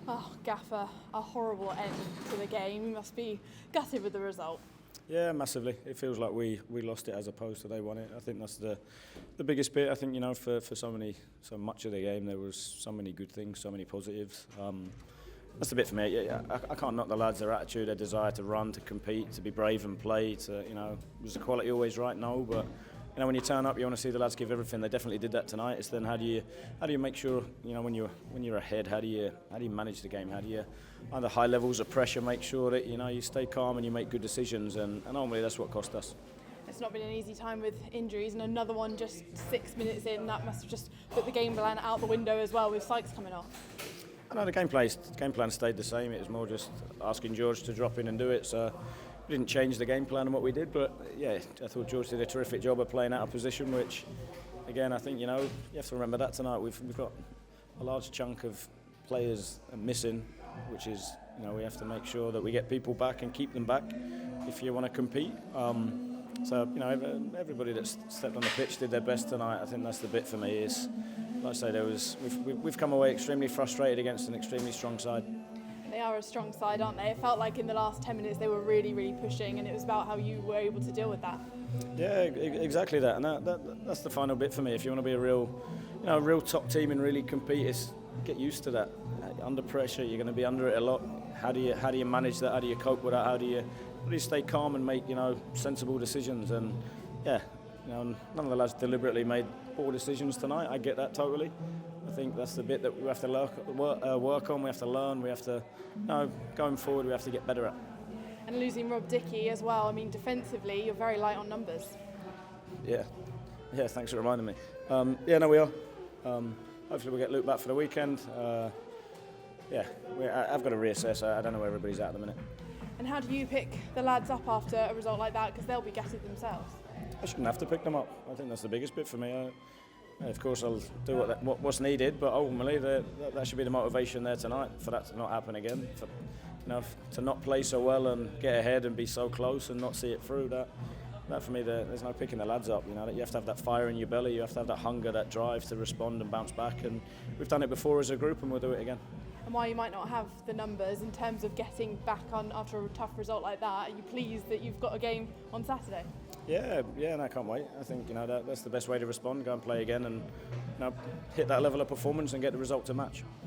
Oh, Gaffer, a horrible end to the game. You must be gutted with the result. Yeah, massively. It feels like we lost it as opposed to they won it. I think that's the biggest bit. I think, you know, for so much of the game there was so many good things, so many positives. That's the bit for me. Yeah, I can't knock the lads, their attitude, their desire to run, to compete, to be brave and play. To, you know, was the quality always right? No, but you know, when you turn up, you want to see the lads give everything. They definitely did that tonight. It's then how do you make sure, you know, when you're ahead, how do you manage the game? How do you, under high levels of pressure, make sure that, you know, you stay calm and you make good decisions? And ultimately that's what cost us. It's not been an easy time with injuries, and another one just 6 minutes in. That must have just put the game plan out the window as well, with Sykes coming off. No, the game plan stayed the same. It was more just asking George to drop in and do it. So we didn't change the game plan and what we did, but yeah, I thought George did a terrific job of playing out of position, which again, I think, you know, you have to remember that tonight we've got a large chunk of players missing, which is, you know, we have to make sure that we get people back and keep them back if you want to compete. So, you know, everybody that's stepped on the pitch did their best tonight. I think that's the bit for me. Is, like I say, we've come away extremely frustrated against an extremely strong side. They are a strong side, aren't they? It felt like in the last 10 minutes they were really, really pushing, and it was about how you were able to deal with that. Yeah, exactly that, and that's the final bit for me. If you want to be a real top team and really compete, is get used to that. Under pressure, you're going to be under it a lot. How do you manage that? How do you cope with that? How do you stay calm and make, you know, sensible decisions? And yeah, you know, none of the lads deliberately made poor decisions tonight. I get that totally. I think that's the bit that we have to work on. We have to learn. We have to, you know, going forward, we have to get better at. And losing Rob Dickie as well. I mean, defensively, you're very light on numbers. Yeah. Thanks for reminding me. Yeah, no, we are. Hopefully, we'll get Luke back for the weekend. I've got to reassess. I don't know where everybody's at the minute. And how do you pick the lads up after a result like that? Because they'll be gutted themselves. I shouldn't have to pick them up. I think that's the biggest bit for me. Of course, I'll do what's needed, but ultimately that should be the motivation there tonight for that to not happen again. For, you know, to not play so well and get ahead and be so close and not see it through. That for me, there's no picking the lads up. You know, you have to have that fire in your belly. You have to have that hunger, that drive to respond and bounce back. And we've done it before as a group, and we'll do it again. And while you might not have the numbers in terms of getting back on after a tough result like that, are you pleased that you've got a game on Saturday? Yeah, and I can't wait. I think, you know, that's the best way to respond. Go and play again, and, you know, hit that level of performance and get the result to match.